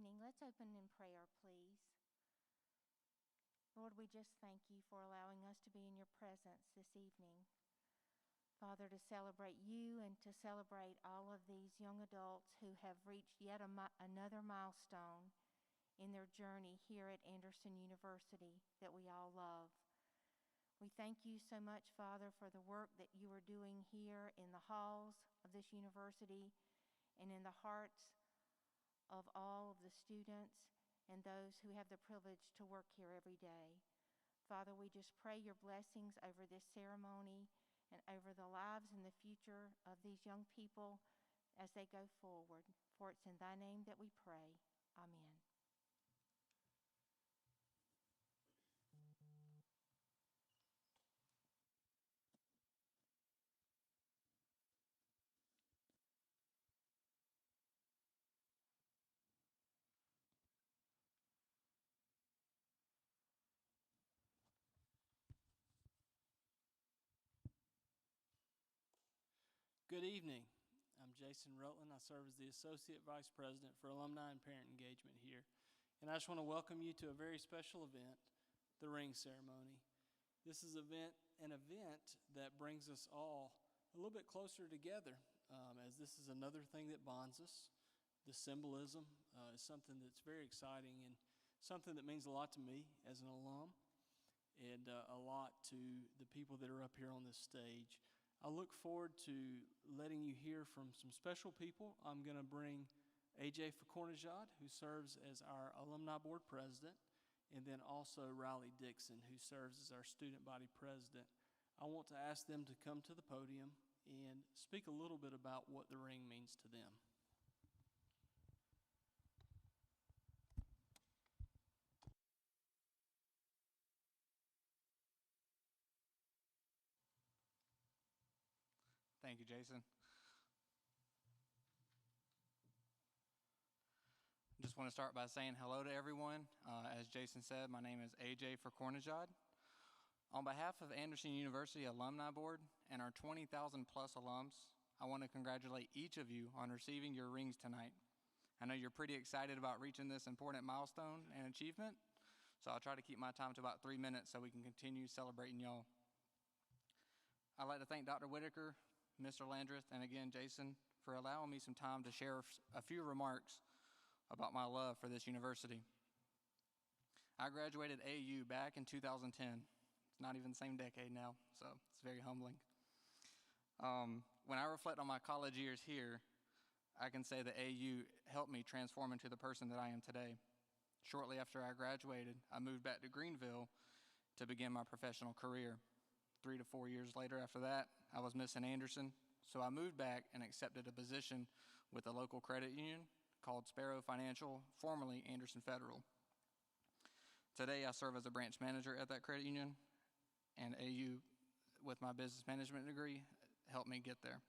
evening. Let's open in prayer, please. Lord, we just thank you for allowing us to be in your presence this evening. Father, to celebrate you and to celebrate all of these young adults who have reached yet another milestone in their journey here at Anderson University that we all love. We thank you so much, Father, for the work that you are doing here in the halls of this university and in the hearts of all of the students and those who have the privilege to work here every day. Father, we just pray your blessings over this ceremony and over the lives and the future of these young people as they go forward. For it's in thy name that we pray. Amen. Good evening. I'm Jason Rutland. I serve as the Associate Vice President for Alumni and Parent Engagement here. And I just want to welcome you to a very special event, the ring ceremony. This is an event that brings us all a little bit closer together, as this is another thing that bonds us. The symbolism is something that's very exciting and something that means a lot to me as an alum and a lot to the people that are up here on this stage. I look forward to letting you hear from some special people. I'm going to bring AJ Facornajad, who serves as our Alumni Board President, and then also Riley Dixon, who serves as our Student Body President. I want to ask them to come to the podium and speak a little bit about what the ring means to them. Thank you, Jason. Just want to start by saying hello to everyone. As Jason said, my name is AJ Facornajad. On behalf of Anderson University Alumni Board and our 20,000 plus alums, I want to congratulate each of you on receiving your rings tonight. I know you're pretty excited about reaching this important milestone and achievement, so I'll try to keep my time to about 3 minutes so we can continue celebrating y'all. I'd like to thank Dr. Whitaker, Mr. Landreth, and again, Jason, for allowing me some time to share a few remarks about my love for this university. I graduated AU back in 2010. It's not even the same decade now, so it's very humbling. When I reflect on my college years here, I can say that AU helped me transform into the person that I am today. Shortly after I graduated, I moved back to Greenville to begin my professional career. 3 to 4 years later after that, I was missing Anderson, so I moved back and accepted a position with a local credit union called Sparrow Financial, formerly Anderson Federal. Today, I serve as a branch manager at that credit union, and AU, with my business management degree, helped me get there.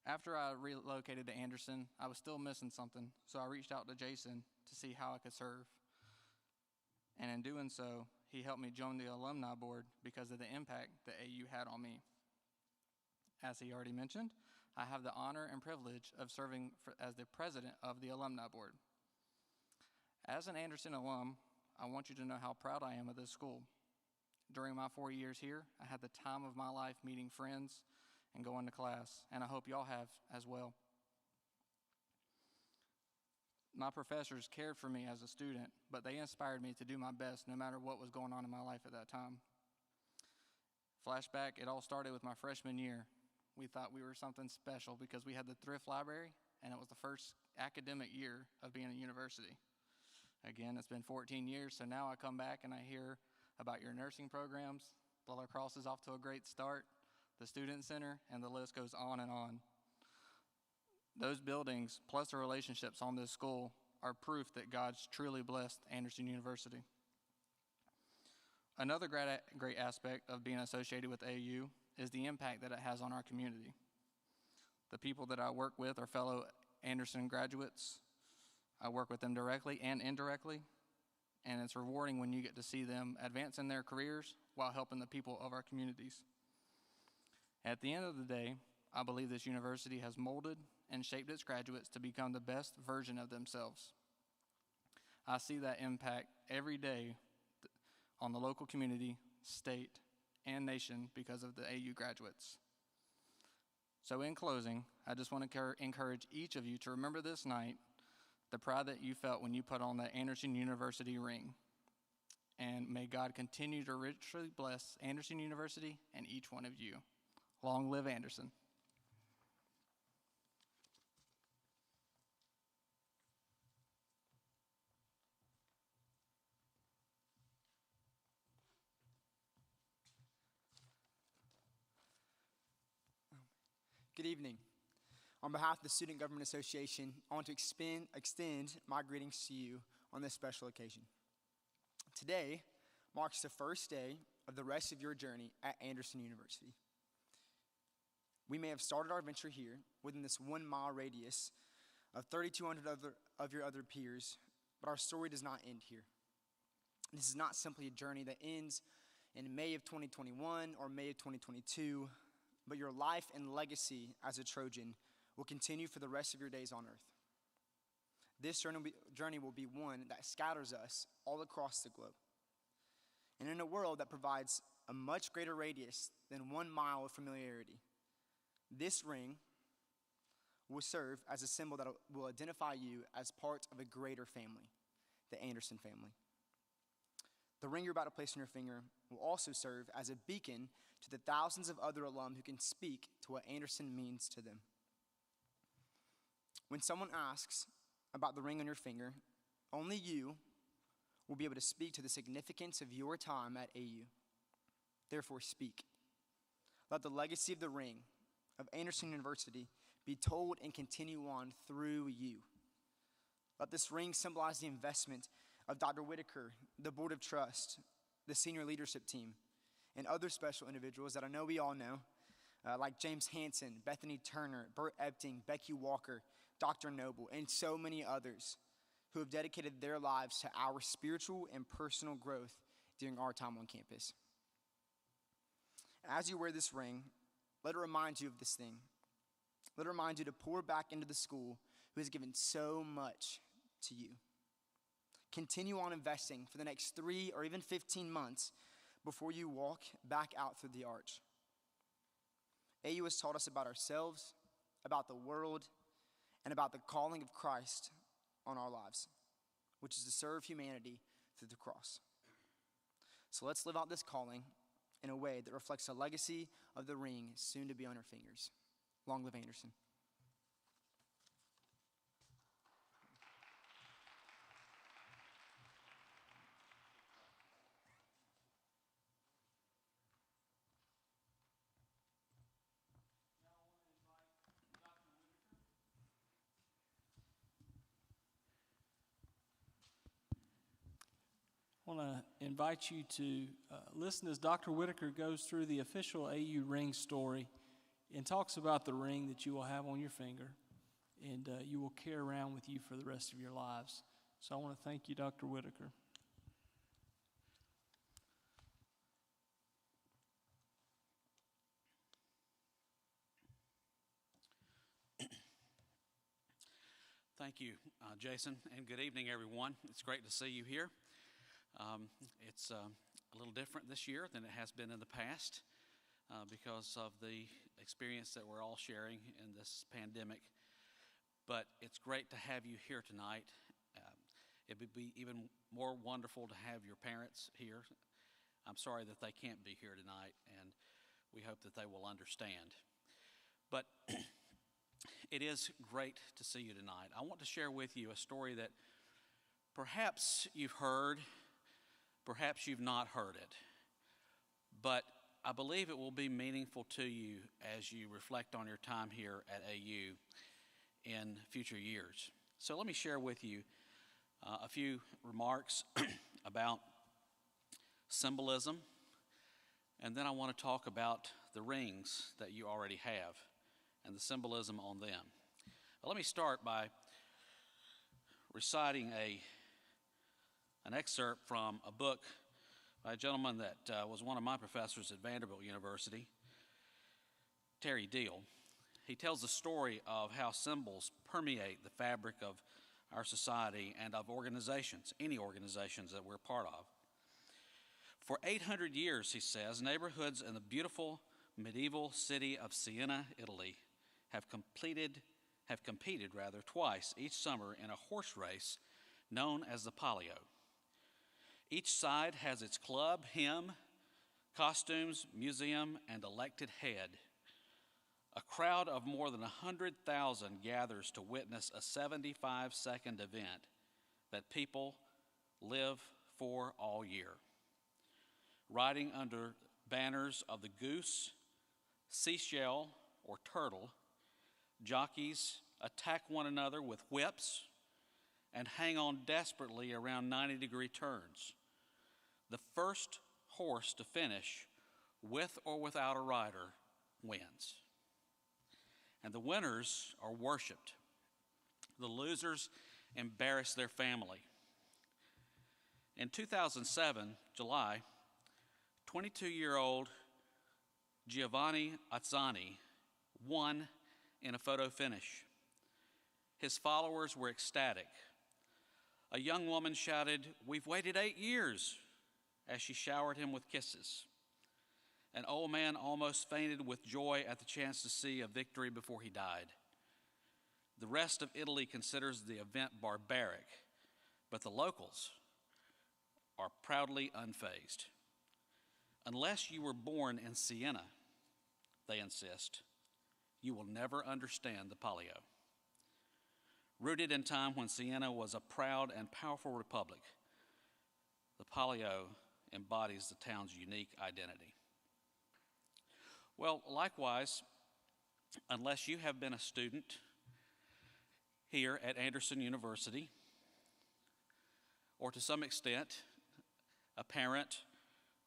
After I relocated to Anderson, I was still missing something, so I reached out to Jason to see how I could serve. And in doing so, he helped me join the Alumni Board because of the impact that AU had on me. As he already mentioned, I have the honor and privilege of serving as the president of the Alumni Board. As an Anderson alum, I want you to know how proud I am of this school. During my 4 years here, I had the time of my life meeting friends and going to class, and I hope y'all have as well. My professors cared for me as a student, but they inspired me to do my best no matter what was going on in my life at that time. Flashback, it all started with my freshman year. We thought we were something special because we had the thrift library, and it was the first academic year of being a university. Again, it's been 14 years, so now I come back and I hear about your nursing programs. The lacrosse is off to a great start, the student center, and the list goes on and on. Those buildings, plus the relationships on this school, are proof that God's truly blessed Anderson University. Another great aspect of being associated with AU is the impact that it has on our community. The people that I work with are fellow Anderson graduates. I work with them directly and indirectly, and it's rewarding when you get to see them advance in their careers while helping the people of our communities. At the end of the day, I believe this university has molded and shaped its graduates to become the best version of themselves. I see that impact every day on the local community, state, and nation because of the AU graduates. So in closing, I just want to encourage each of you to remember this night the pride that you felt when you put on the Anderson University ring. And may God continue to richly bless Anderson University and each one of you. Long live Anderson. Good evening. On behalf of the Student Government Association, I want to extend my greetings to you on this special occasion. Today marks the first day of the rest of your journey at Anderson University. We may have started our venture here within this 1 mile radius of 3,200 of your other peers, but our story does not end here. This is not simply a journey that ends in May of 2021 or May of 2022, but your life and legacy as a Trojan will continue for the rest of your days on earth. This journey will be one that scatters us all across the globe. And in a world that provides a much greater radius than 1 mile of familiarity, this ring will serve as a symbol that will identify you as part of a greater family, the Anderson family. The ring you're about to place on your finger will also serve as a beacon to the thousands of other alum who can speak to what Anderson means to them. When someone asks about the ring on your finger, only you will be able to speak to the significance of your time at AU. Therefore, speak. Let the legacy of the ring of Anderson University be told and continue on through you. Let this ring symbolize the investment of Dr. Whitaker, the Board of Trust, the senior leadership team, and other special individuals that I know we all know, like James Hansen, Bethany Turner, Bert Epting, Becky Walker, Dr. Noble, and so many others who have dedicated their lives to our spiritual and personal growth during our time on campus. As you wear this ring, let it remind you of this thing. Let it remind you to pour back into the school who has given so much to you. Continue on investing for the next 3 or even 15 months before you walk back out through the arch. AU has taught us about ourselves, about the world, and about the calling of Christ on our lives, which is to serve humanity through the cross. So let's live out this calling in a way that reflects the legacy of the ring soon to be on our fingers. Long live Anderson. I want to invite you to listen as Dr. Whitaker goes through the official AU ring story and talks about the ring that you will have on your finger and you will carry around with you for the rest of your lives. So I want to thank you, Dr. Whitaker. Thank you, Jason, and good evening, everyone. It's great to see you here. It's a little different this year than it has been in the past because of the experience that we're all sharing in this pandemic. But it's great to have you here tonight. It would be even more wonderful to have your parents here. I'm sorry that they can't be here tonight, and we hope that they will understand. But it is great to see you tonight. I want to share with you a story that perhaps you've heard, perhaps you've not heard it, but I believe it will be meaningful to you as you reflect on your time here at AU in future years. So let me share with you a few remarks about symbolism, and then I want to talk about the rings that you already have and the symbolism on them. Let me start by reciting an excerpt from a book by a gentleman that was one of my professors at Vanderbilt University, Terry Deal. he tells the story of how symbols permeate the fabric of our society and of organizations, any organizations that we're part of. For 800 years, he says, neighborhoods in the beautiful medieval city of Siena, Italy, have competed twice each summer in a horse race known as the Palio. Each side has its club, hymn, costumes, museum, and elected head. A crowd of more than 100,000 gathers to witness a 75-second event that people live for all year. Riding under banners of the goose, seashell, or turtle, jockeys attack one another with whips and hang on desperately around 90-degree turns. The first horse to finish, with or without a rider, wins. And the winners are worshiped. The losers embarrass their family. In 2007, July, 22-year-old Giovanni Azzani won in a photo finish. His followers were ecstatic. A young woman shouted, "We've waited 8 years," as she showered him with kisses. An old man almost fainted with joy at the chance to see a victory before he died. The rest of Italy considers the event barbaric, but the locals are proudly unfazed. Unless you were born in Siena, they insist, you will never understand the Palio. Rooted in time when Siena was a proud and powerful republic, the Palio embodies the town's unique identity. Well, likewise, unless you have been a student here at Anderson University, or to some extent, a parent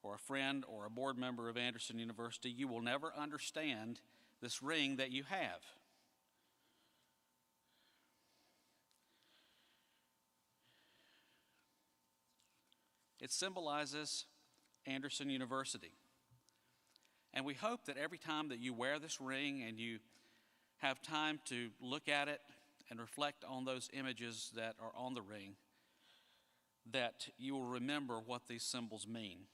or a friend or a board member of Anderson University, you will never understand this ring that you have. It symbolizes Anderson University. And we hope that every time that you wear this ring and you have time to look at it and reflect on those images that are on the ring, that you will remember what these symbols mean.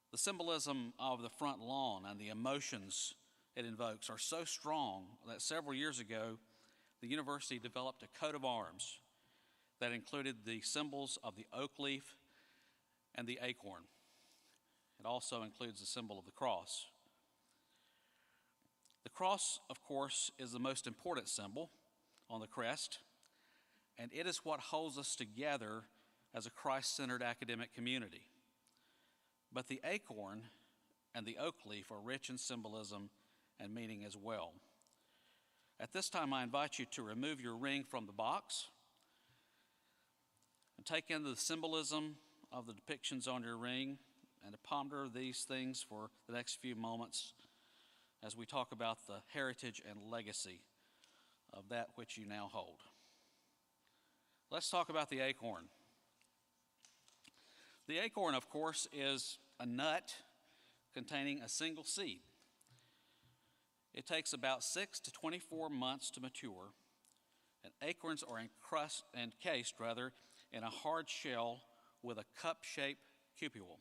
The symbolism of the front lawn and the emotions it invokes are so strong that several years ago, the university developed a coat of arms that included the symbols of the oak leaf and the acorn. It also includes the symbol of the cross. The cross, of course, is the most important symbol on the crest, and it is what holds us together as a Christ-centered academic community. But the acorn and the oak leaf are rich in symbolism and meaning as well. At this time, I invite you to remove your ring from the box and take in the symbolism of the depictions on your ring and to ponder these things for the next few moments as we talk about the heritage and legacy of that which you now hold. Let's talk about the acorn. The acorn, of course, is a nut containing a single seed. It takes about 6 to 24 months to mature, and acorns are encased in a hard shell with a cup-shaped cupule.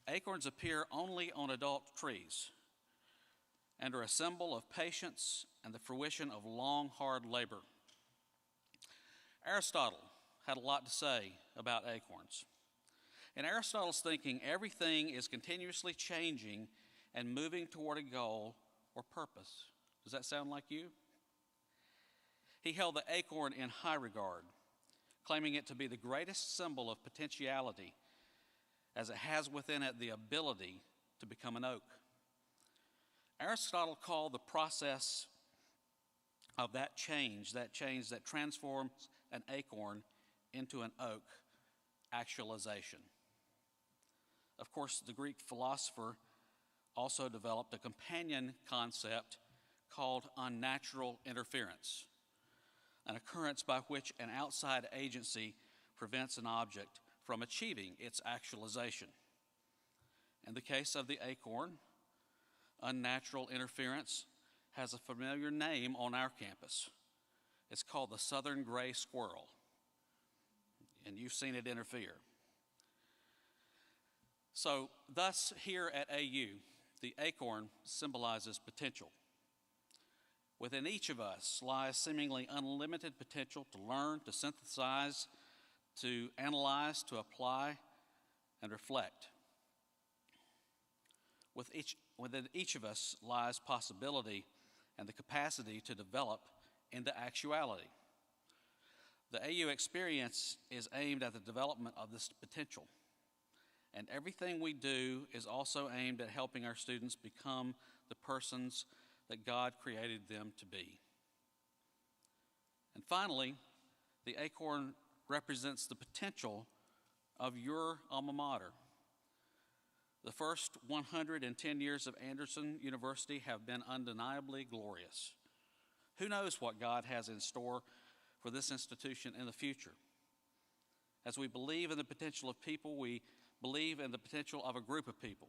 Acorns appear only on adult trees and are a symbol of patience and the fruition of long, hard labor. Aristotle had a lot to say about acorns. In Aristotle's thinking, everything is continuously changing and moving toward a goal or purpose. Does that sound like you? He held the acorn in high regard, claiming it to be the greatest symbol of potentiality, as it has within it the ability to become an oak. Aristotle called the process of that change that transforms an acorn into an oak, actualization. Of course, the Greek philosopher also developed a companion concept called unnatural interference, an occurrence by which an outside agency prevents an object from achieving its actualization. In the case of the acorn, unnatural interference has a familiar name on our campus. It's called the southern gray squirrel, and you've seen it interfere. So, thus, here at AU, the acorn symbolizes potential. Within each of us lies seemingly unlimited potential to learn, to synthesize, to analyze, to apply, and reflect. Within each of us lies possibility and the capacity to develop into actuality. The AU experience is aimed at the development of this potential, and everything we do is also aimed at helping our students become the persons that God created them to be. And finally, the acorn represents the potential of your alma mater. The first 110 years of Anderson University have been undeniably glorious. Who knows what God has in store for this institution in the future? As we believe in the potential of people, we believe in the potential of a group of people.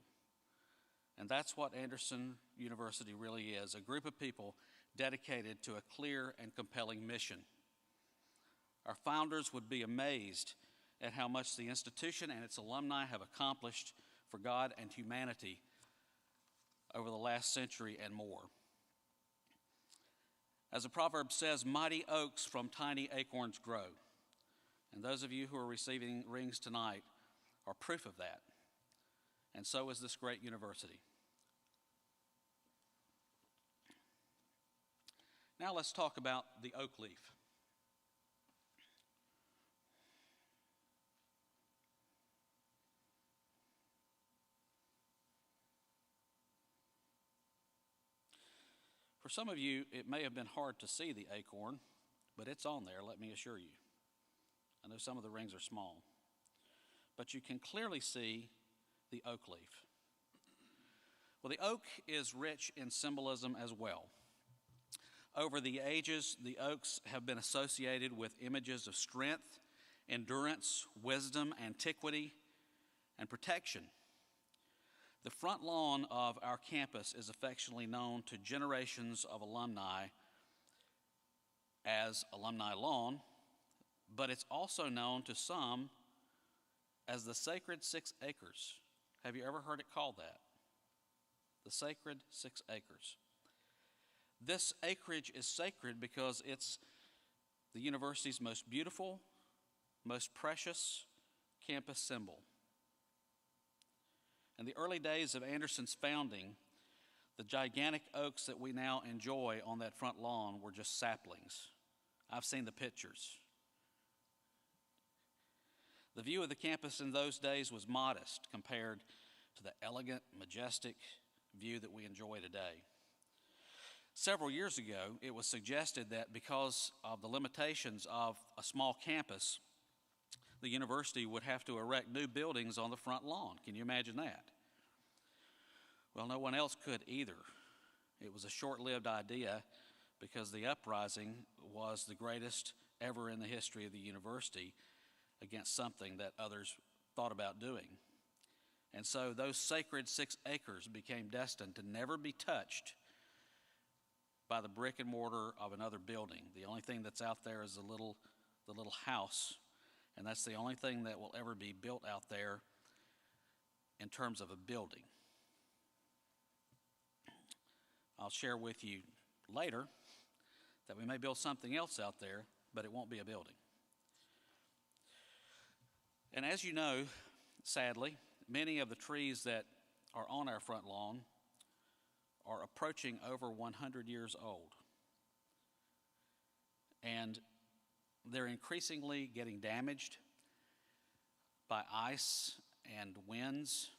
And that's what Anderson University really is, a group of people dedicated to a clear and compelling mission. Our founders would be amazed at how much the institution and its alumni have accomplished for God and humanity over the last century and more. As the proverb says, mighty oaks from tiny acorns grow. And those of you who are receiving rings tonight are proof of that. And so is this great university. Now let's talk about the oak leaf. For some of you, it may have been hard to see the acorn, but it's on there, let me assure you. I know some of the rings are small, but you can clearly see the oak leaf. Well, the oak is rich in symbolism as well. Over the ages, the oaks have been associated with images of strength, endurance, wisdom, antiquity, and protection. The front lawn of our campus is affectionately known to generations of alumni as Alumni Lawn, but it's also known to some as the Sacred 6 Acres. Have you ever heard it called that? The Sacred 6 Acres. This acreage is sacred because it's the university's most beautiful, most precious campus symbol. In the early days of Anderson's founding, the gigantic oaks that we now enjoy on that front lawn were just saplings. I've seen the pictures. The view of the campus in those days was modest compared to the elegant, majestic view that we enjoy today. Several years ago, it was suggested that because of the limitations of a small campus, the university would have to erect new buildings on the front lawn. Can you imagine that? Well, no one else could either. It was a short-lived idea because the uprising was the greatest ever in the history of the university against something that others thought about doing. And so those sacred 6 acres became destined to never be touched by the brick and mortar of another building. The only thing that's out there is the little house, and that's the only thing that will ever be built out there in terms of a building. I'll share with you later that we may build something else out there, but it won't be a building. And as you know, sadly, many of the trees that are on our front lawn are approaching over 100 years old. And they're increasingly getting damaged by ice and winds.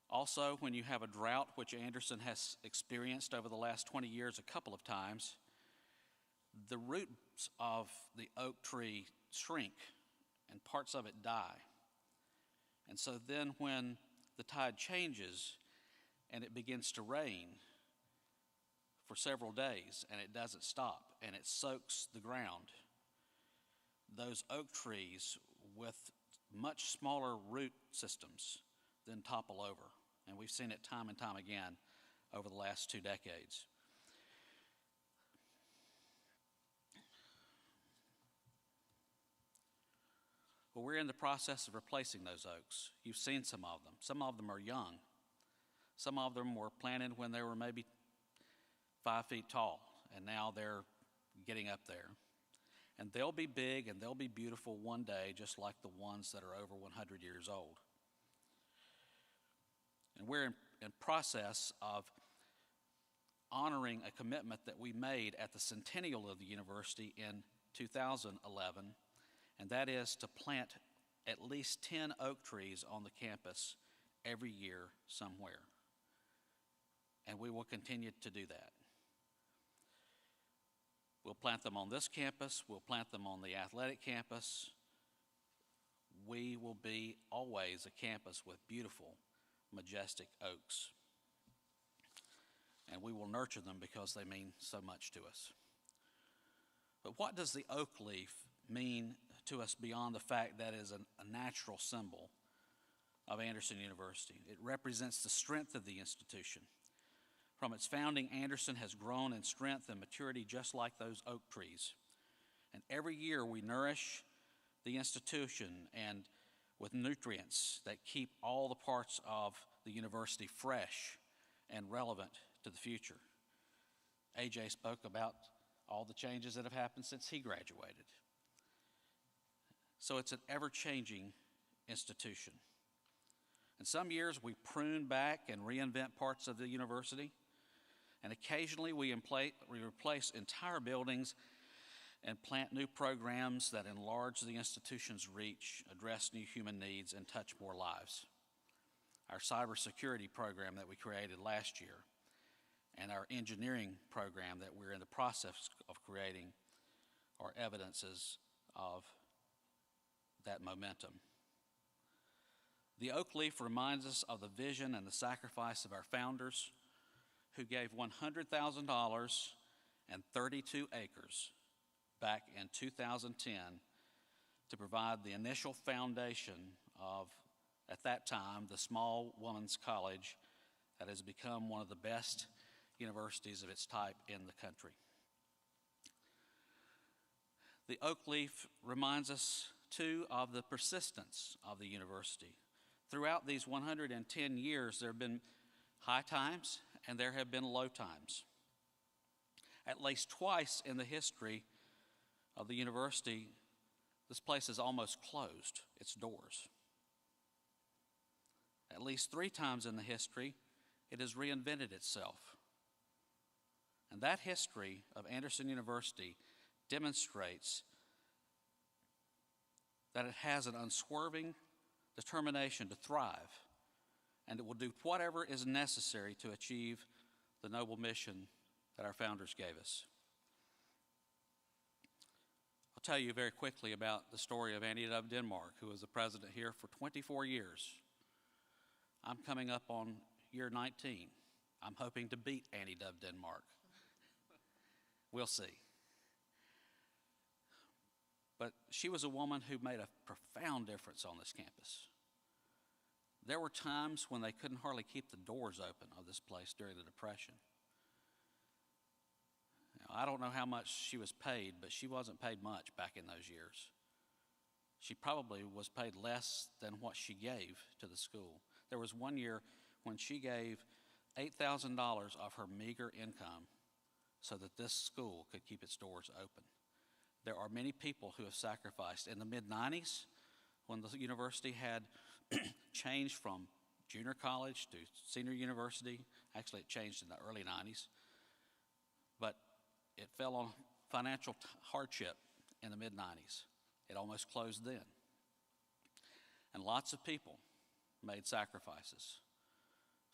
Also, when you have a drought, which Anderson has experienced over the last 20 years a couple of times, the roots of the oak tree shrink and parts of it die. And so then when the tide changes and it begins to rain for several days and it doesn't stop and it soaks the ground, those oak trees with much smaller root systems then topple over and we've seen it time and time again over the last 2 decades. Well, we're in the process of replacing those oaks. You've seen some of them. Some of them are young. Some of them were planted when they were maybe 5 feet tall, and now they're getting up there. And they'll be big and they'll be beautiful one day, just like the ones that are over 100 years old. And we're in process of honoring a commitment that we made at the centennial of the university in 2011, and that is to plant at least 10 oak trees on the campus every year somewhere. And we will continue to do that. We'll plant them on this campus. We'll plant them on the athletic campus. We will be always a campus with beautiful, majestic oaks. And we will nurture them because they mean so much to us. But what does the oak leaf mean to us beyond the fact that it is a natural symbol of Anderson University? It represents the strength of the institution. From its founding, Anderson has grown in strength and maturity just like those oak trees. And every year we nourish the institution and with nutrients that keep all the parts of the university fresh and relevant to the future. AJ spoke about all the changes that have happened since he graduated. So it's an ever-changing institution. And some years we prune back and reinvent parts of the university. And occasionally we replace entire buildings and plant new programs that enlarge the institution's reach, address new human needs, and touch more lives. Our cybersecurity program that we created last year and our engineering program that we're in the process of creating are evidences of that momentum. The oak leaf reminds us of the vision and the sacrifice of our founders, who gave $100,000 and 32 acres back in 2010 to provide the initial foundation of, at that time, the small women's college that has become one of the best universities of its type in the country. The oak leaf reminds us, too, of the persistence of the university. Throughout these 110 years, there have been high times and there have been low times. At least twice in the history of the university, this place has almost closed its doors. At least 3 times in the history, it has reinvented itself. And that history of Anderson University demonstrates that it has an unswerving determination to thrive, and it will do whatever is necessary to achieve the noble mission that our founders gave us. I'll tell you very quickly about the story of Annie Dove Denmark, who was the president here for 24 years. I'm coming up on year 19. I'm hoping to beat Annie Dove Denmark. We'll see. But she was a woman who made a profound difference on this campus. There were times when they couldn't hardly keep the doors open of this place during the Depression. Now, I don't know how much she was paid, but she wasn't paid much back in those years. She probably was paid less than what she gave to the school. There was one year when she gave $8,000 of her meager income so that this school could keep its doors open. There are many people who have sacrificed. In the mid-90s, when the university had changed from junior college to senior university, actually it changed in the early 90s, but it fell on financial hardship in the mid-90s. It almost closed then. And lots of people made sacrifices.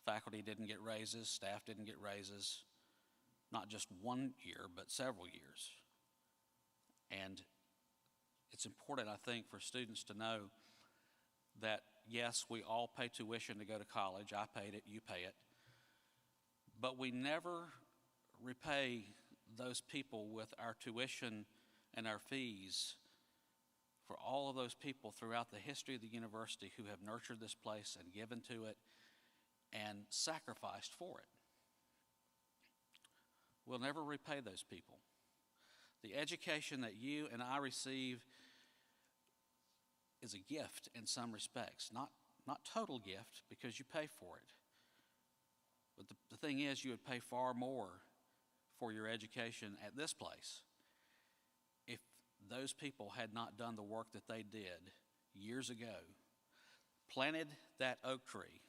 Faculty didn't get raises, staff didn't get raises, not just one year, but several years. And it's important, I think, for students to know that, yes, we all pay tuition to go to college. I paid it, you pay it. But we never repay those people with our tuition and our fees for all of those people throughout the history of the university who have nurtured this place and given to it and sacrificed for it. We'll never repay those people. The education that you and I receive is a gift in some respects, not total gift because you pay for it. But the thing is, you would pay far more for your education at this place if those people had not done the work that they did years ago, planted that oak tree,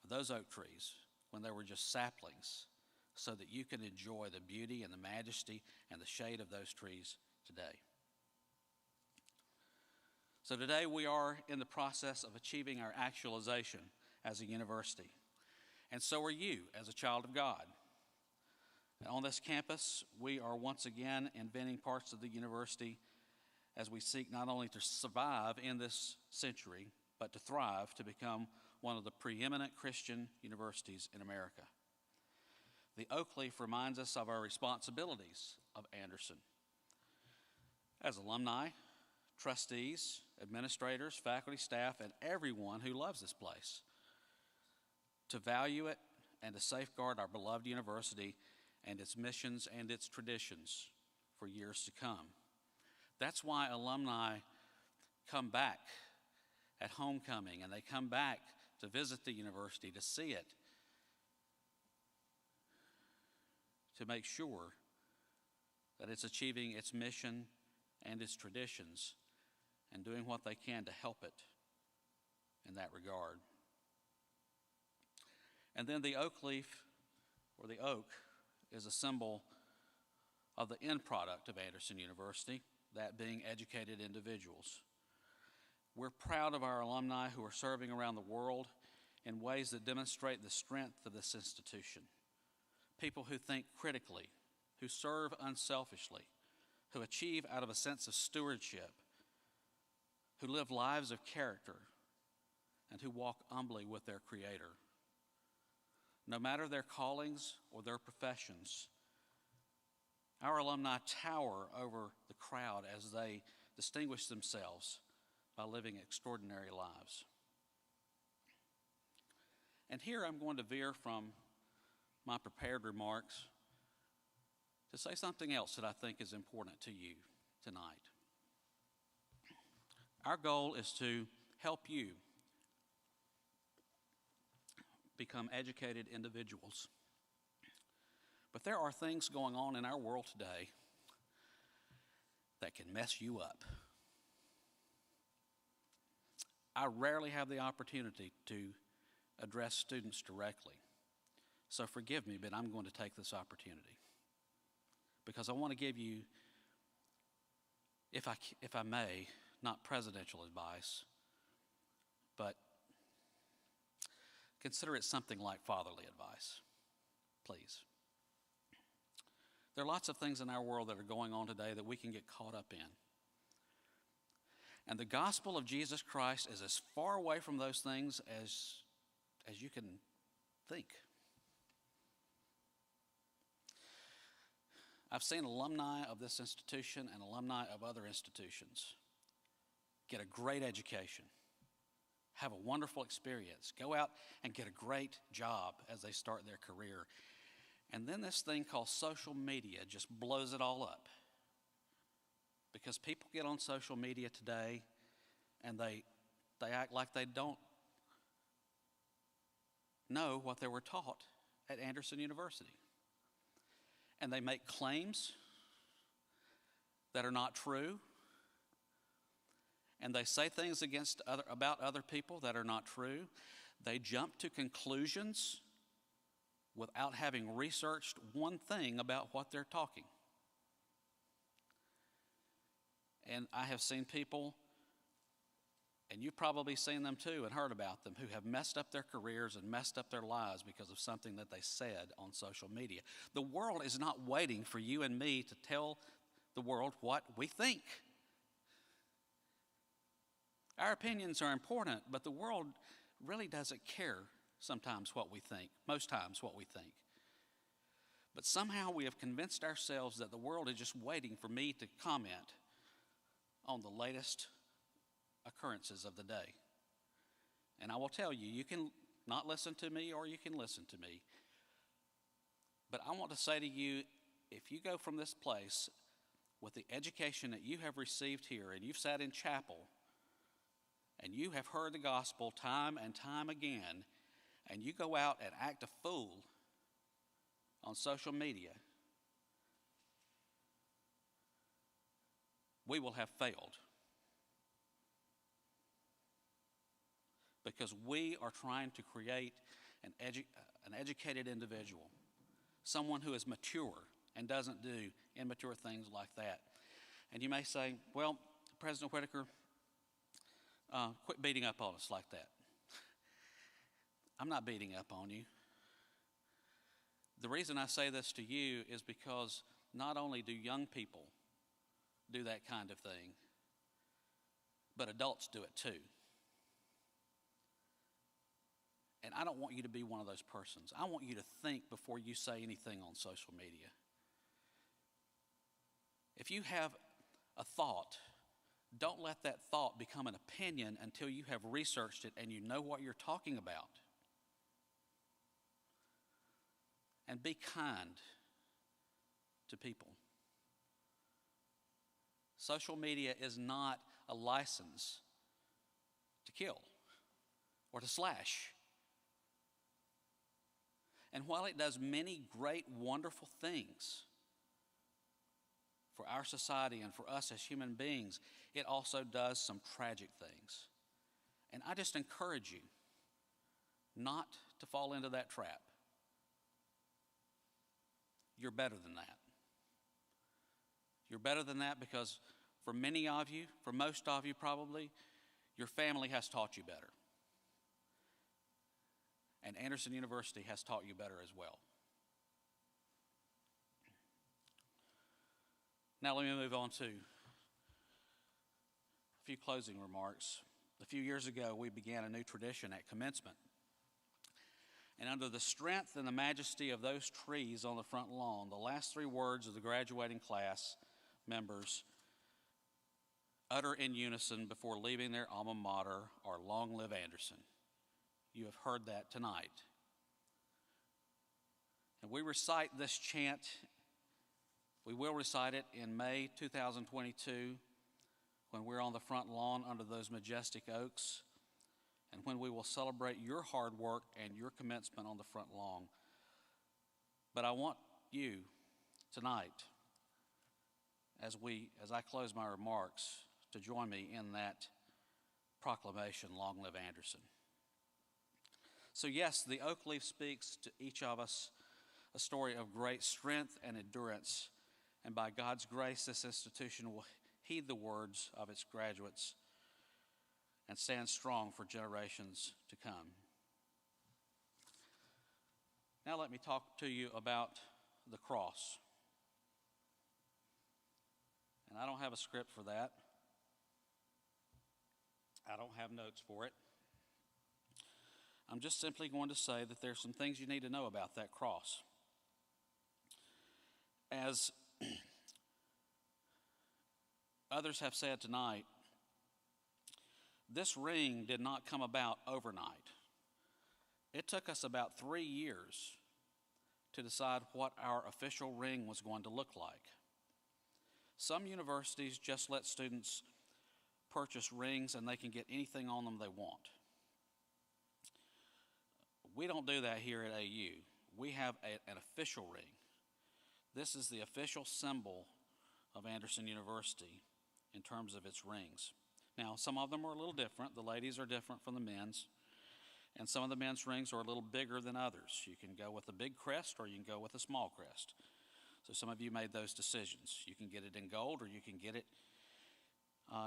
those oak trees, when they were just saplings, so that you can enjoy the beauty and the majesty and the shade of those trees today. So today we are in the process of achieving our actualization as a university. And so are you as a child of God. And on this campus, we are once again inventing parts of the university as we seek not only to survive in this century, but to thrive to become one of the preeminent Christian universities in America. The oak leaf reminds us of our responsibilities of Anderson. As alumni, trustees, administrators, faculty, staff, and everyone who loves this place, to value it and to safeguard our beloved university and its missions and its traditions for years to come. That's why alumni come back at homecoming, and they come back to visit the university, to see it, to make sure that it's achieving its mission and its traditions and doing what they can to help it in that regard. And then the oak leaf, or the oak, is a symbol of the end product of Anderson University, that being educated individuals. We're proud of our alumni who are serving around the world in ways that demonstrate the strength of this institution. People who think critically, who serve unselfishly, who achieve out of a sense of stewardship, who live lives of character, and who walk humbly with their Creator. No matter their callings or their professions, our alumni tower over the crowd as they distinguish themselves by living extraordinary lives. And here I'm going to veer from my prepared remarks to say something else that I think is important to you tonight. Our goal is to help you become educated individuals. But there are things going on in our world today that can mess you up. I rarely have the opportunity to address students directly. So forgive me, but I'm going to take this opportunity because I want to give you, if I may, not presidential advice, but consider it something like fatherly advice, please. There are lots of things in our world that are going on today that we can get caught up in. And the gospel of Jesus Christ is as far away from those things as you can think. I've seen alumni of this institution and alumni of other institutions get a great education, have a wonderful experience, go out and get a great job as they start their career. And then this thing called social media just blows it all up. Because people get on social media today and they act like they don't know what they were taught at Anderson University. And they make claims that are not true. And they say things about other people that are not true. They jump to conclusions without having researched one thing about what they're talking. And I have seen people, and you've probably seen them too and heard about them, who have messed up their careers and messed up their lives because of something that they said on social media. The world is not waiting for you and me to tell the world what we think. Our opinions are important, but the world really doesn't care sometimes what we think, most times what we think. But somehow we have convinced ourselves that the world is just waiting for me to comment on the latest occurrences of the day. And I will tell you, you can not listen to me, or you can listen to me. But I want to say to you, if you go from this place with the education that you have received here, and you've sat in chapel, and you have heard the gospel time and time again, and you go out and act a fool on social media, we will have failed. Because we are trying to create an educated individual, someone who is mature and doesn't do immature things like that. And you may say, well, President Whitaker, quit beating up on us like that. I'm not beating up on you. The reason I say this to you is because not only do young people do that kind of thing, but adults do it too. And I don't want you to be one of those persons. I want you to think before you say anything on social media. If you have a thought, don't let that thought become an opinion until you have researched it and you know what you're talking about. And be kind to people. Social media is not a license to kill or to slash. And while it does many great, wonderful things for our society and for us as human beings, it also does some tragic things. And I just encourage you not to fall into that trap. You're better than that. You're better than that because for many of you, for most of you probably, your family has taught you better. And Anderson University has taught you better as well. Now let me move on to a few closing remarks. A few years ago, we began a new tradition at commencement. And under the strength and the majesty of those trees on the front lawn, the last three words of the graduating class members utter in unison before leaving their alma mater are "Long live Anderson." You have heard that tonight. And we recite this chant. We will recite it in May 2022 when we're on the front lawn under those majestic oaks and when we will celebrate your hard work and your commencement on the front lawn. But I want you tonight, as I close my remarks, to join me in that proclamation, "Long live Anderson." So yes, the oak leaf speaks to each of us a story of great strength and endurance, and by God's grace, this institution will heed the words of its graduates and stand strong for generations to come. Now let me talk to you about the cross. And I don't have a script for that. I don't have notes for it. I'm just simply going to say that there's some things you need to know about that cross. As others have said tonight, this ring did not come about overnight. It took us about 3 years to decide what our official ring was going to look like. Some universities just let students purchase rings and they can get anything on them they want. We don't do that here at AU. We have an official ring. This is the official symbol of Anderson University in terms of its rings. Now, some of them are a little different. The ladies are different from the men's. And some of the men's rings are a little bigger than others. You can go with a big crest or you can go with a small crest. So some of you made those decisions. You can get it in gold or you can get it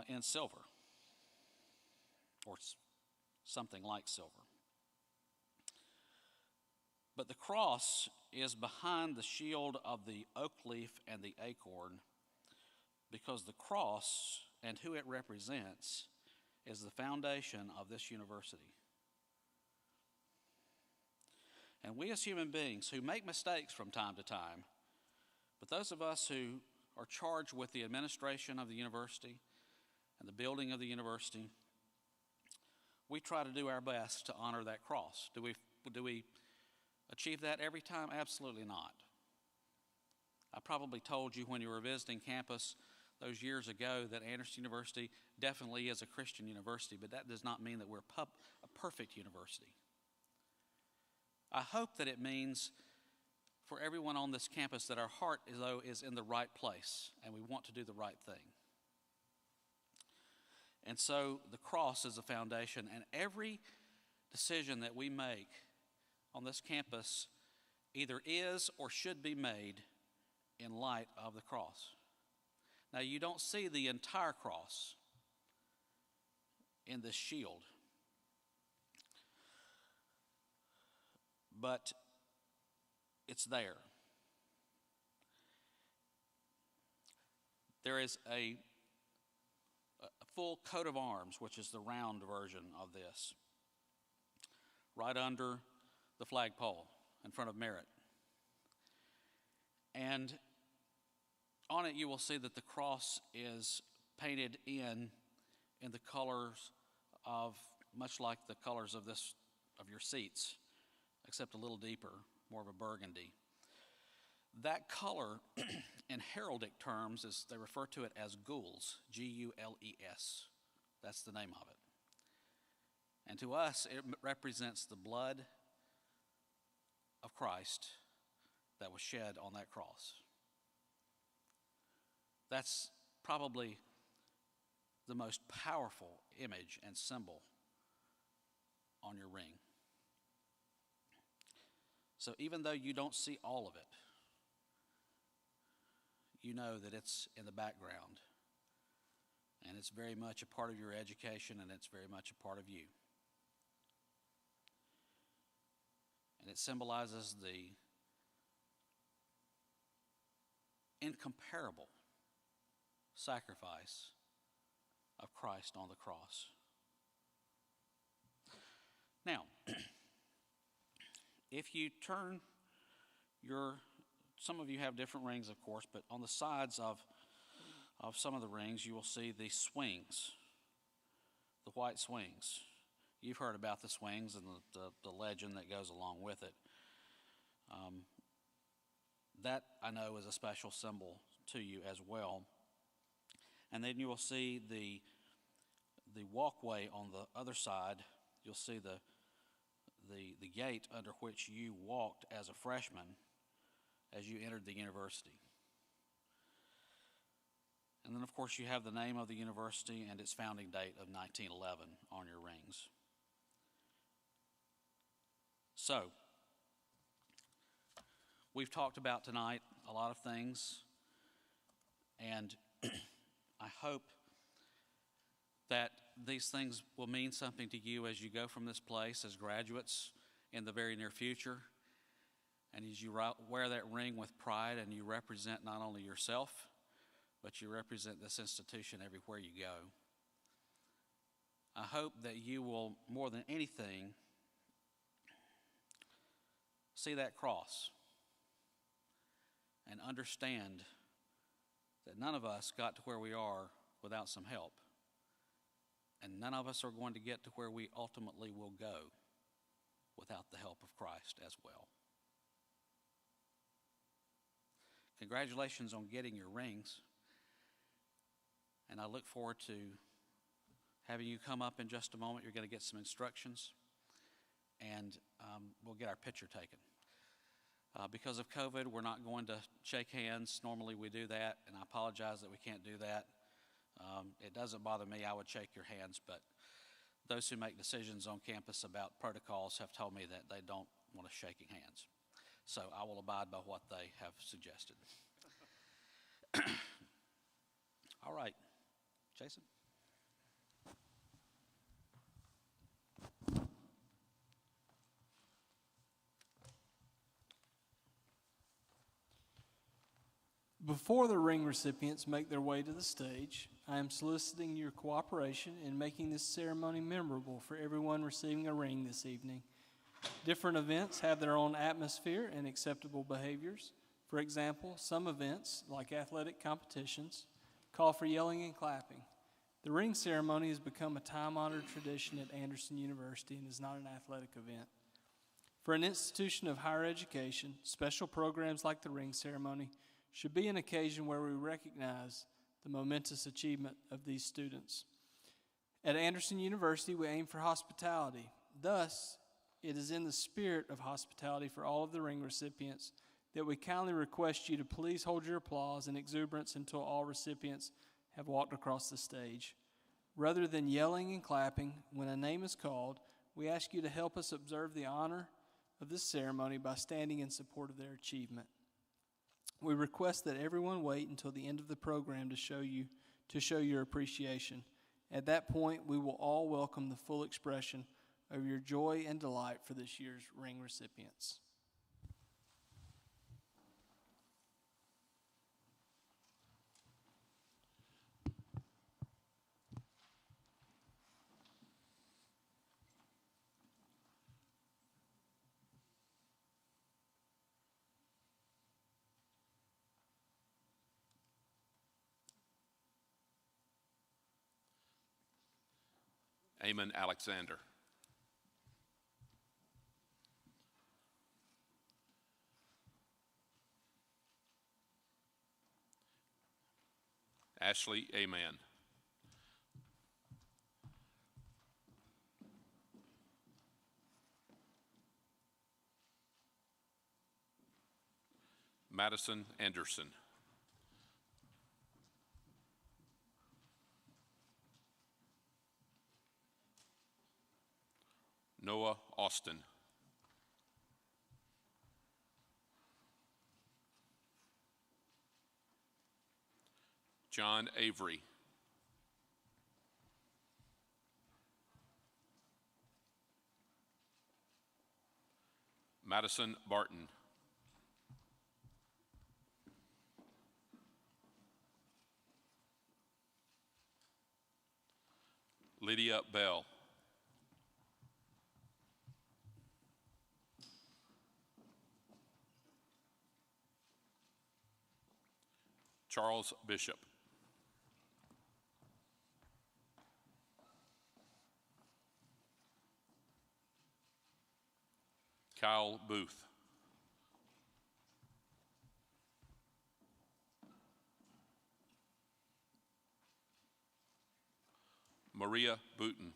in silver or something like silver. But the cross is behind the shield of the oak leaf and the acorn because the cross and who it represents is the foundation of this university. And we as human beings who make mistakes from time to time, but those of us who are charged with the administration of the university and the building of the university, we try to do our best to honor that cross. Do we achieve that every time? Absolutely not. I probably told you when you were visiting campus those years ago that Anderson University definitely is a Christian university, but that does not mean that we're a perfect university. I hope that it means for everyone on this campus that our heart, though, is in the right place and we want to do the right thing. And so the cross is a foundation, and every decision that we make on this campus either is or should be made in light of the cross. Now, you don't see the entire cross in this shield, but it's there. There is a full coat of arms, which is the round version of this, right under the flagpole in front of Merit. And on it you will see that the cross is painted in the colors of, much like the colors of your seats, except a little deeper, more of a burgundy. That color, in heraldic terms, they refer to it as gules, G-U-L-E-S. That's the name of it. And to us, it represents the blood of Christ that was shed on that cross. That's probably the most powerful image and symbol on your ring. So even though you don't see all of it, you know that it's in the background, and it's very much a part of your education, and it's very much a part of you. And it symbolizes the incomparable sacrifice of Christ on the cross. Now, if you turn some of you have different rings, of course, but on the sides of some of the rings, you will see the swings, the white swings. You've heard about the swings and the legend that goes along with it. That, I know, is a special symbol to you as well. And then you will see the walkway on the other side. You'll see the gate under which you walked as a freshman as you entered the university. And then, of course, you have the name of the university and its founding date of 1911 on your rings. So, we've talked about tonight a lot of things, and I hope that these things will mean something to you as you go from this place as graduates in the very near future. And as you wear that ring with pride and you represent not only yourself, but you represent this institution everywhere you go. I hope that you will, more than anything, see that cross and understand that none of us got to where we are without some help. And none of us are going to get to where we ultimately will go without the help of Christ as well. Congratulations on getting your rings. And I look forward to having you come up in just a moment. You're going to get some instructions, and we'll get our picture taken. Because of COVID, we're not going to shake hands. Normally we do that, and I apologize that we can't do that. It doesn't bother me. I would shake your hands, but those who make decisions on campus about protocols have told me that they don't want us shaking hands. So I will abide by what they have suggested. All right, Jason. Before the ring recipients make their way to the stage, I am soliciting your cooperation in making this ceremony memorable for everyone receiving a ring this evening. Different events have their own atmosphere and acceptable behaviors. For example, some events, like athletic competitions, call for yelling and clapping. The ring ceremony has become a time-honored tradition at Anderson University and is not an athletic event. For an institution of higher education, special programs like the ring ceremony should be an occasion where we recognize the momentous achievement of these students. At Anderson University, we aim for hospitality. Thus, it is in the spirit of hospitality for all of the ring recipients that we kindly request you to please hold your applause and exuberance until all recipients have walked across the stage. Rather than yelling and clapping when a name is called, we ask you to help us observe the honor of this ceremony by standing in support of their achievement. We request that everyone wait until the end of the program to show your appreciation. At that point, we will all welcome the full expression of your joy and delight for this year's ring recipients. Amon Alexander. Ashley Aman. Madison Anderson. Noah Austin. John Avery. Madison Barton. Lydia Bell. Charles Bishop. Kyle Booth. Maria Booten.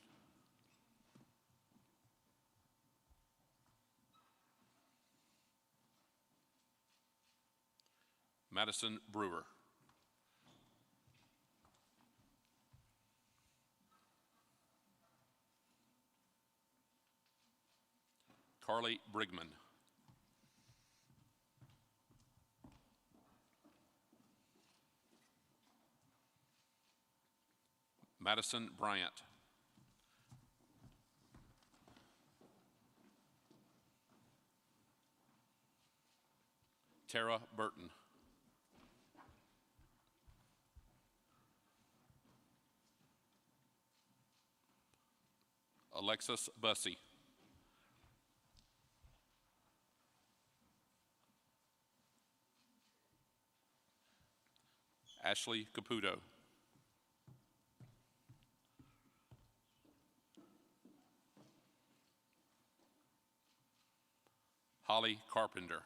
Madison Brewer. Carly Brigman. Madison Bryant. Tara Burton. Alexis Bussey. Ashley Caputo. Holly Carpenter.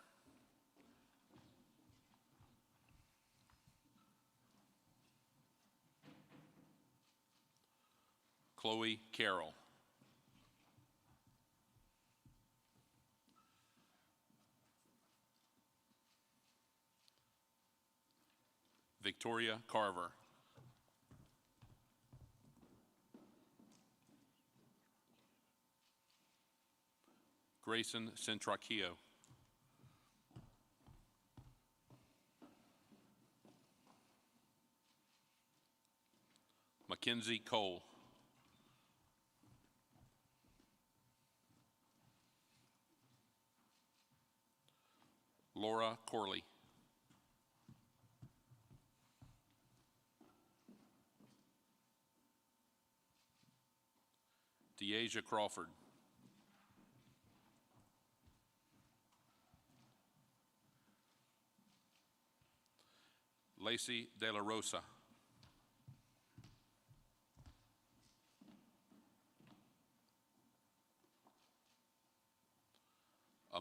Chloe Carroll. Victoria Carver. Grayson Centracchio. Mackenzie Cole. Laura Corley. Deasia Crawford. Lacey De La Rosa.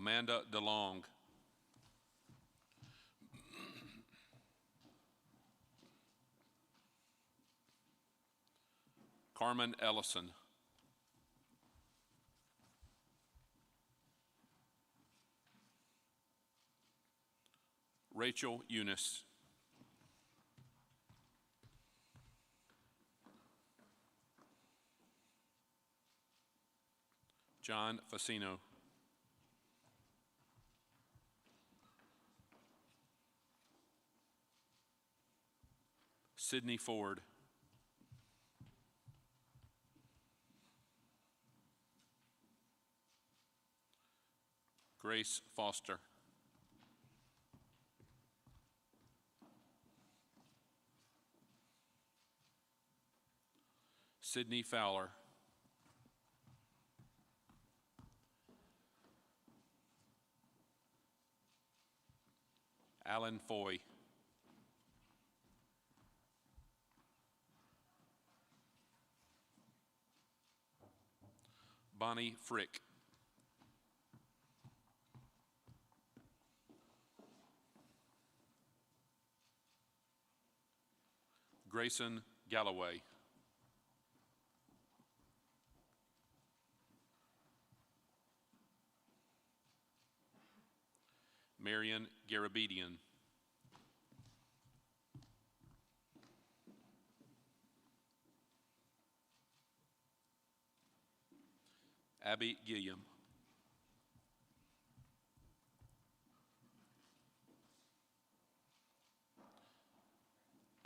Amanda DeLong. Carmen Ellison. Rachel Eunice. John Facino. Sydney Ford. Grace Foster. Sydney Fowler. Alan Foy. Bonnie Frick. Grayson Galloway. Marion Garabedian. Abby Gilliam.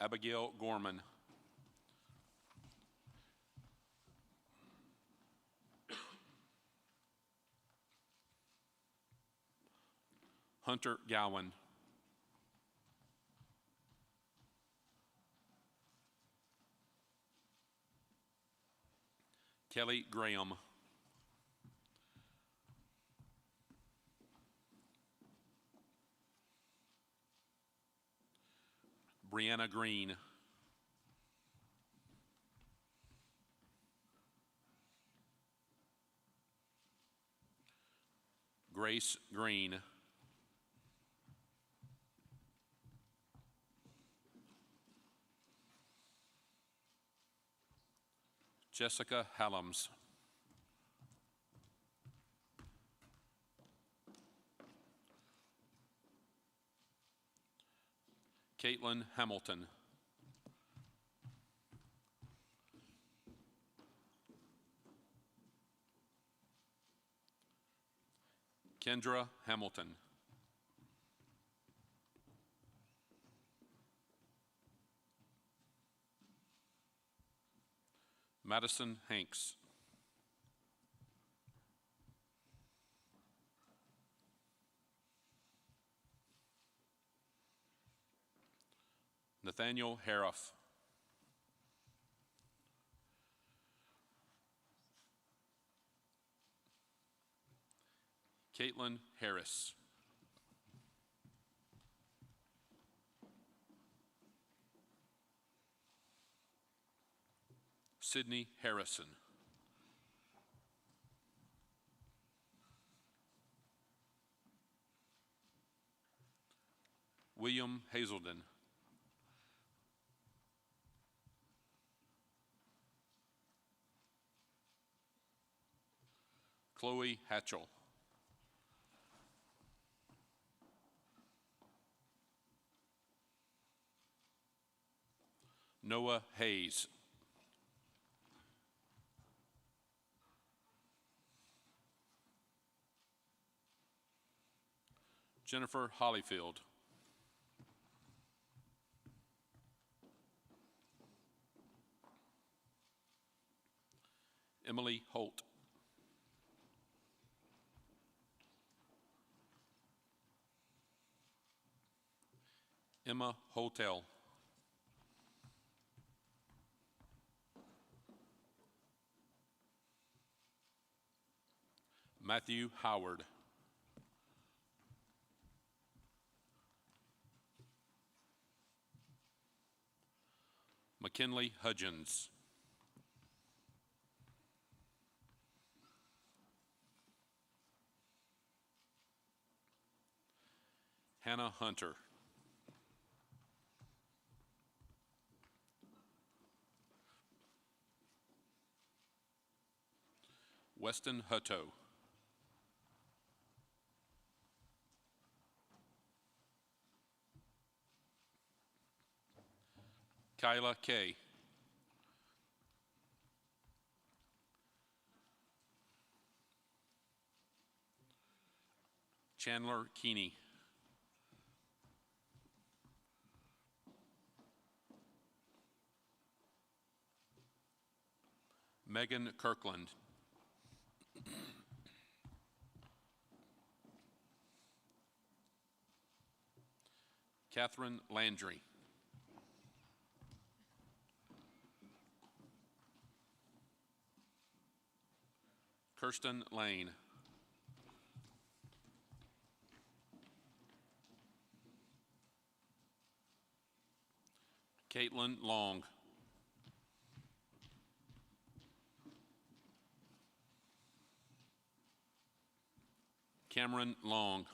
Abigail Gorman. Hunter Gowan. Kelly Graham. Brianna Green. Grace Green. Jessica Hallams. Caitlin Hamilton. Kendra Hamilton. Madison Hanks. Nathaniel Hariff. Caitlin Harris. Sydney Harrison. William Hazelden. Chloe Hatchell. Noah Hayes. Jennifer Hollyfield. Emily Holt. Emma Hotel. Matthew Howard. McKinley Hudgens. Hannah Hunter. Weston Hutto. Kyla Kay. Chandler Keeney. Megan Kirkland. Catherine Landry. Kirsten Lane. Caitlin Long. Cameron Long.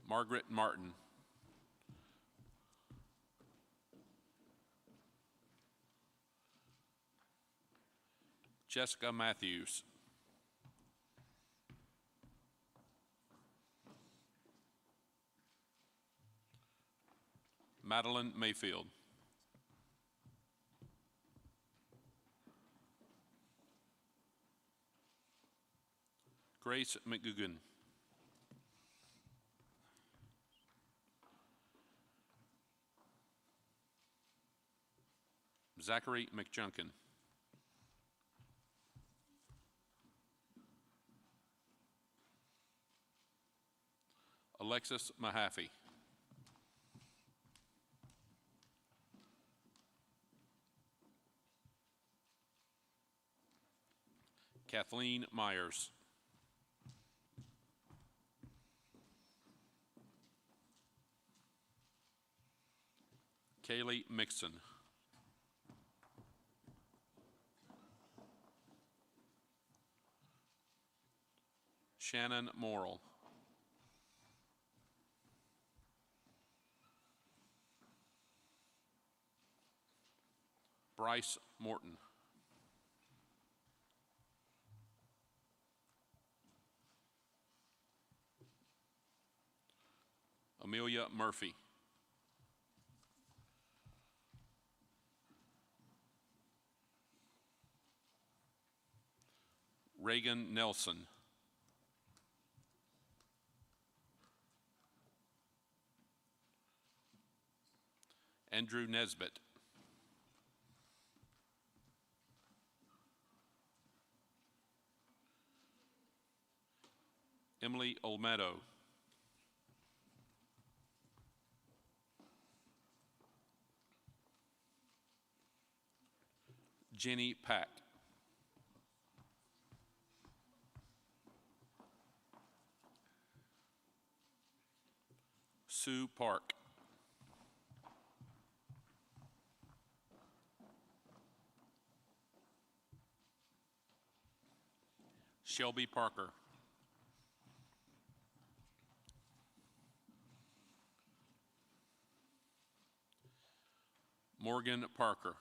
Margaret Martin. Jessica Matthews. Madeline Mayfield. Grace McGugan. Zachary McJunkin. Alexis Mahaffey. Kathleen Myers. Kaylee Mixon. Shannon Morrill. Bryce Morton. Amelia Murphy. Reagan Nelson. Andrew Nesbitt. Emily Olmedo. Jenny Pack. Sue Park. Shelby Parker. Morgan Parker.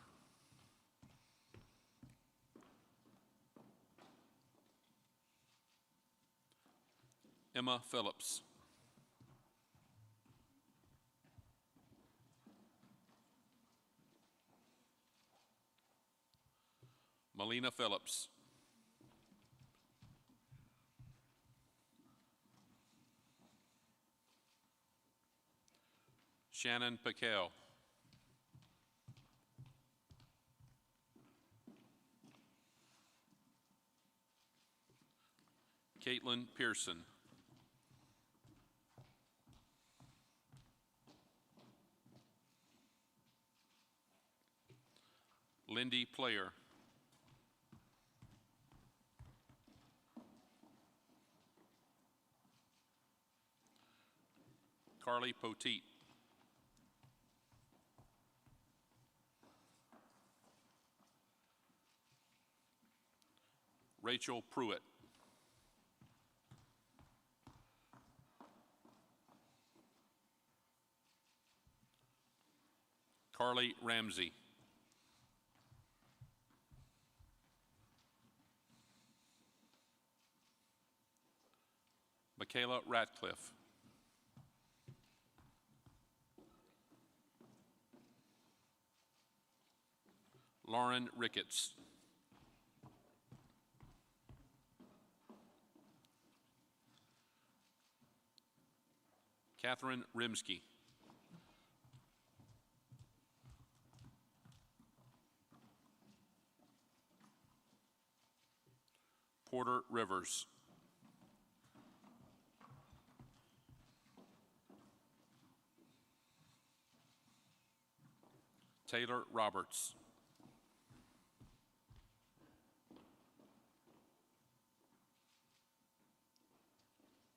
Emma Phillips. Melina Phillips. Shannon Piquel. Caitlin Pearson. Lindy Player. Carly Poteet. Rachel Pruitt. Carly Ramsey. Michaela Ratcliffe. Lauren Ricketts. Catherine Rimsky. Porter Rivers. Taylor Roberts.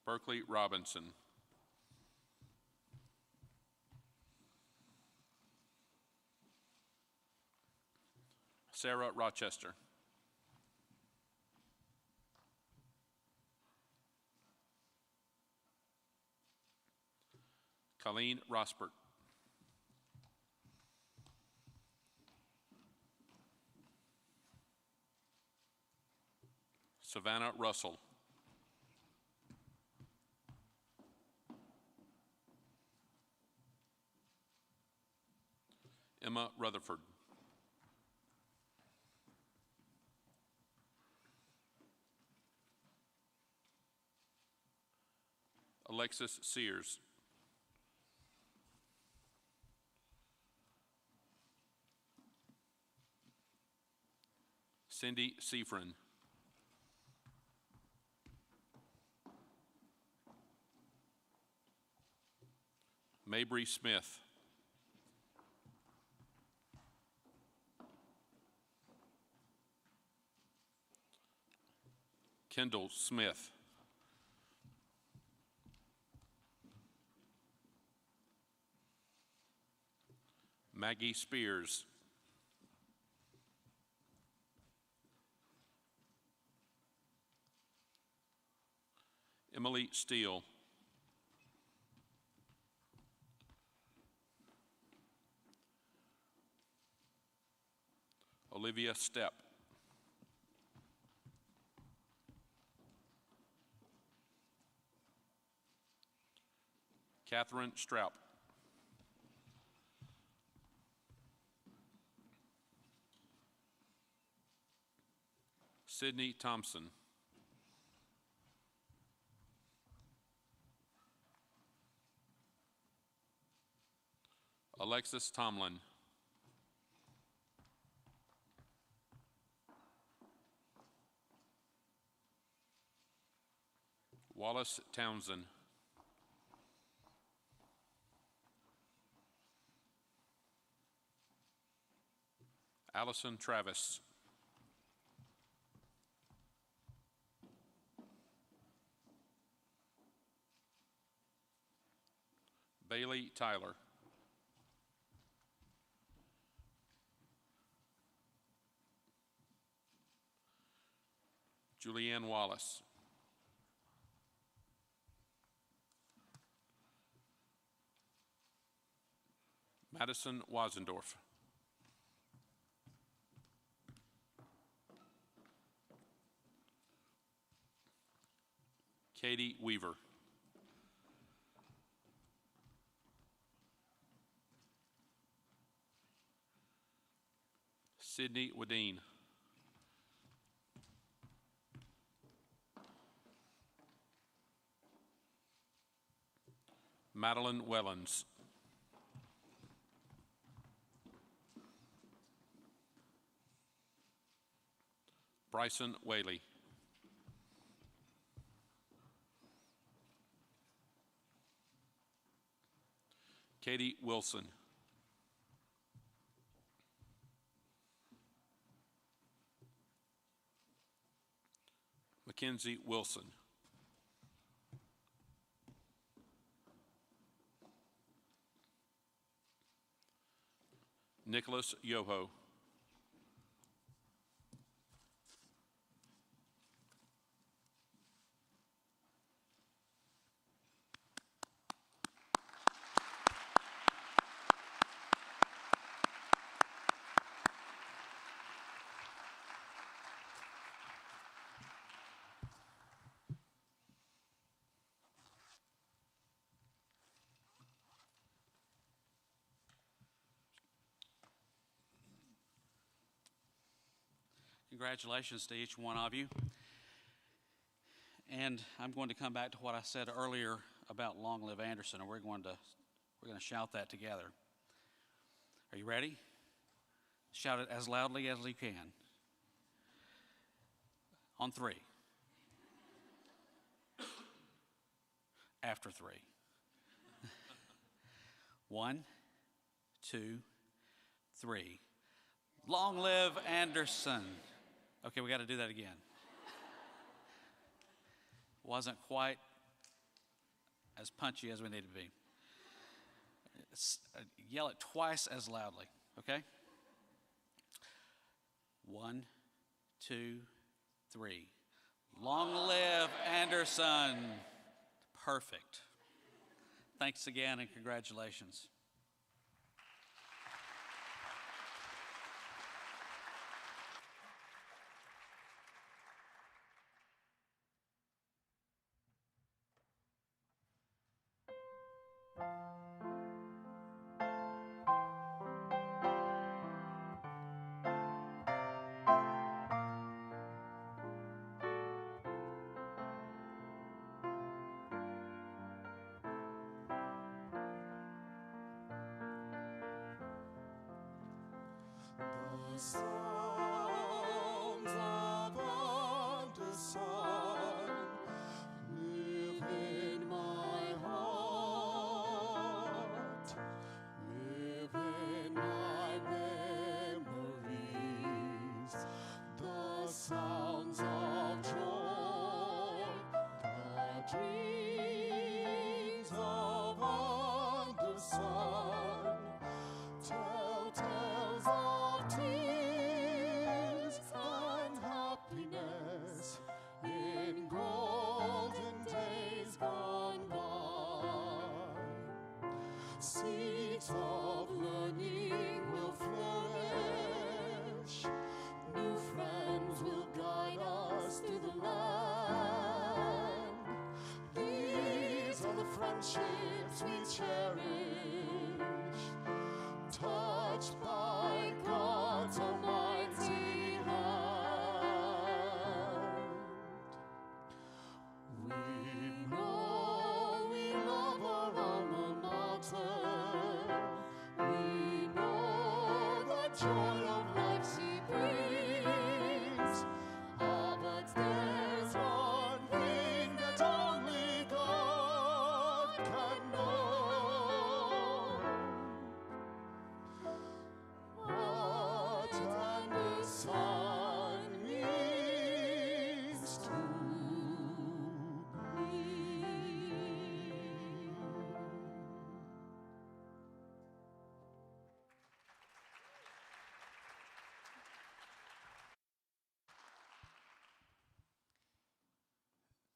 Berkeley Robinson. Sarah Rochester. Colleen Rospert. Savannah Russell. Emma Rutherford. Alexis Sears. Cindy Seafrin. Mabry Smith. Kendall Smith. Maggie Spears. Emily Steele. Olivia Stepp. Catherine Straup. Sydney Thompson. Alexis Tomlin. Wallace Townsend. Allison Travis. Bailey Tyler. Julianne Wallace. Madison Wasendorf. Katie Weaver. Sydney Wadeen. Madeline Wellens. Bryson Whaley. Katie Wilson. Mackenzie Wilson. Nicholas Yoho. Congratulations to each one of you. And I'm going to come back to what I said earlier about Long Live Anderson, and we're going to shout that together. Are you ready? Shout it as loudly as you can. On 3. After 3. 1, 2, 3. Long live Anderson. Okay, we got to do that again. Wasn't quite as punchy as we need to be. Yell it twice as loudly, okay? 1, 2, 3. Long live Anderson. Perfect. Thanks again and congratulations. Sounds of Anderson live in my heart, live in my memories. The sounds of joy, the dreams of Anderson, tell tales of tears and happiness in golden days gone by. Seeds of learning will flourish, new friends will guide us through the land. These are the friendships we cherish, touched by God's almighty hand. We know we love our alma mater. We know the joy of life she brings. Ah, but there's one thing that only God can know. What Anderson means to me.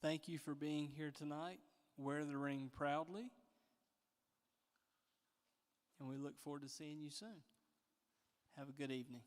Thank you for being here tonight. Wear the ring proudly. And we look forward to seeing you soon. Have a good evening.